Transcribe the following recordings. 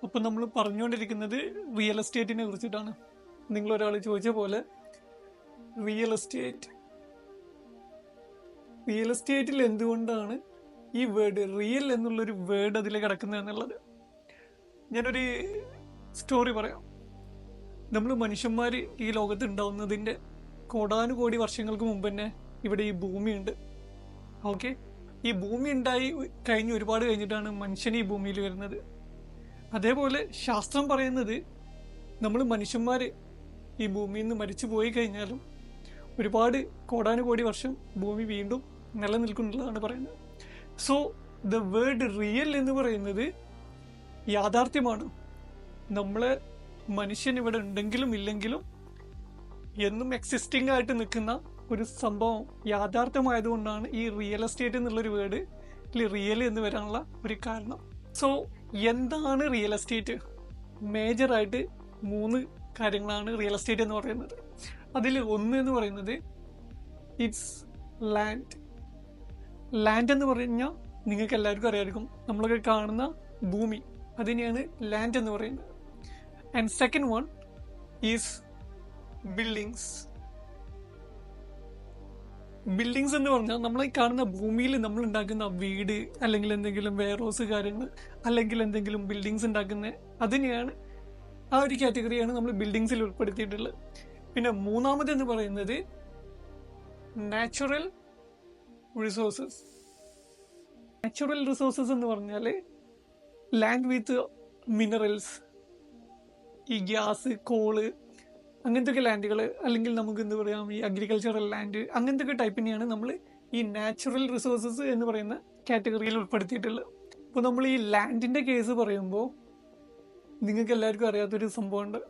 അപ്പം നമ്മൾ പറഞ്ഞുകൊണ്ടിരിക്കുന്നത് റിയൽ എസ്റ്റേറ്റിനെ കുറിച്ചിട്ടാണ്. നിങ്ങളൊരാൾ ചോദിച്ച പോലെ റിയൽ എസ്റ്റേറ്റിൽ എന്തുകൊണ്ടാണ് ഈ വേർഡ് റിയൽ എന്നുള്ളൊരു വേർഡ് അതിൽ കിടക്കുന്നത് എന്നുള്ളത് ഞാനൊരു സ്റ്റോറി പറയാം. നമ്മൾ മനുഷ്യന്മാർ ഈ ലോകത്ത് ഉണ്ടാവുന്നതിൻ്റെ കോടാനുകോടി വർഷങ്ങൾക്ക് മുമ്പ് തന്നെ ഇവിടെ ഈ ഭൂമിയുണ്ട്. ഓക്കെ, ഈ ഭൂമി ഉണ്ടായി കഴിഞ്ഞ് ഒരുപാട് കഴിഞ്ഞിട്ടാണ് മനുഷ്യൻ ഈ ഭൂമിയിൽ വരുന്നത്. അതേപോലെ ശാസ്ത്രം പറയുന്നത് നമ്മൾ മനുഷ്യന്മാർ ഈ ഭൂമിയിൽ നിന്ന് മരിച്ചു പോയി കഴിഞ്ഞാലും ഒരുപാട് കോടാനുകോടി വർഷം ഭൂമി വീണ്ടും നിലനിൽക്കുന്നുള്ളതാണ് പറയുന്നത്. സോ ദ വേർഡ് റിയൽ എന്ന് പറയുന്നത് യാഥാർത്ഥ്യമാണ്. നമ്മളെ മനുഷ്യൻ ഇവിടെ ഉണ്ടെങ്കിലും ഇല്ലെങ്കിലും എന്നും എക്സിസ്റ്റിംഗ് ആയിട്ട് നിൽക്കുന്ന ഒരു സംഭവം യാഥാർത്ഥ്യമായതുകൊണ്ടാണ് ഈ റിയൽ എസ്റ്റേറ്റ് എന്നുള്ളൊരു വേർഡ് റിയൽ എന്ന് വരാനുള്ള ഒരു കാരണം. സോ എന്താണ് റിയൽ എസ്റ്റേറ്റ്? മേജറായിട്ട് 3 കാര്യങ്ങളാണ് റിയൽ എസ്റ്റേറ്റ് എന്ന് പറയുന്നത്. അതിൽ ഒന്ന് എന്ന് പറയുന്നത് ഇറ്റ്സ് ലാൻഡ് എന്ന് പറഞ്ഞാൽ നിങ്ങൾക്ക് എല്ലാവർക്കും അറിയാമായിരിക്കും, നമ്മളൊക്കെ കാണുന്ന ഭൂമി അതിനെയാണ് ലാൻഡ് എന്ന് പറയുന്നത്. And second one is buildings എന്ന് പറഞ്ഞാൽ നമ്മൾ ഈ കാണുന്ന ഭൂമിയിൽ നമ്മൾ ഉണ്ടാക്കുന്ന വീട് അല്ലെങ്കിൽ എന്തെങ്കിലും വെയർഹൗസ് കാര്യങ്ങൾ അല്ലെങ്കിൽ എന്തെങ്കിലും ബിൽഡിങ്സ് ഉണ്ടാക്കുന്ന അതിനെയാണ് ആ ഒരു കാറ്റഗറിയാണ് നമ്മൾ ബിൽഡിങ്സിൽ ഉൾപ്പെടുത്തിയിട്ടുള്ളത്. പിന്നെ മൂന്നാമതെന്ന് പറയുന്നത് നാച്ചുറൽ റിസോഴ്സസ് എന്ന് പറഞ്ഞാൽ ലാൻഡ് വിത്ത് മിനറൽസ്, ഈ ഗ്യാസ്, കോള്, അങ്ങനത്തെ ലാൻഡുകൾ, അല്ലെങ്കിൽ നമുക്ക് എന്താ പറയാം ഈ അഗ്രികൾച്ചറൽ ലാൻഡ്, അങ്ങനത്തെ ടൈപ്പിനെയാണ് നമ്മൾ ഈ നാച്ചുറൽ റിസോഴ്സസ് എന്ന് പറയുന്ന കാറ്റഗറിയിൽ ഉൾപ്പെടുത്തിയിട്ടുള്ളത്. അപ്പോൾ നമ്മൾ ഈ ലാൻഡിൻ്റെ കേസ് പറയുമ്പോൾ നിങ്ങൾക്ക് എല്ലാവർക്കും അറിയാത്തൊരു സംഭവമുണ്ട്.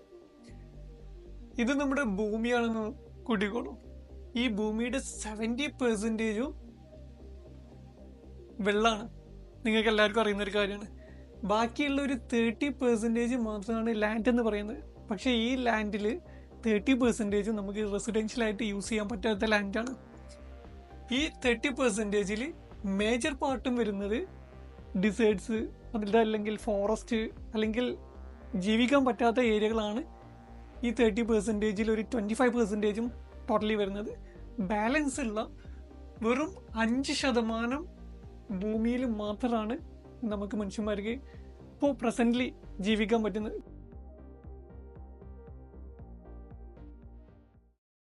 ഇത് നമ്മുടെ ഭൂമിയാണെന്ന് കൂട്ടിക്കോളും. ഈ ഭൂമിയുടെ 70% വെള്ളമാണ്. നിങ്ങൾക്ക് എല്ലാവർക്കും അറിയുന്നൊരു കാര്യമാണ്. ബാക്കിയുള്ള ഒരു 30% മാത്രമാണ് ലാൻഡ് എന്ന് പറയുന്നത്. പക്ഷേ ഈ ലാൻഡിൽ 30% നമുക്ക് റെസിഡൻഷ്യലായിട്ട് യൂസ് ചെയ്യാൻ പറ്റാത്ത ലാൻഡാണ്. ഈ 30% മേജർ പാർട്ടും വരുന്നത് ഡിസേർട്സ്, അതിൻ്റെ അല്ലെങ്കിൽ ഫോറസ്റ്റ്, അല്ലെങ്കിൽ ജീവിക്കാൻ പറ്റാത്ത ഏരിയകളാണ്. ഈ 30% ഒരു 25% ടോട്ടലി വരുന്നത്. ബാലൻസ് ഉള്ള വെറും 5% ഭൂമിയിൽ മാത്രമാണ് നമുക്ക് മനുഷ്യന്മാർക്ക് ഇപ്പോൾ പ്രസൻ്റ്ലി ജീവിക്കാൻ പറ്റുന്നത്.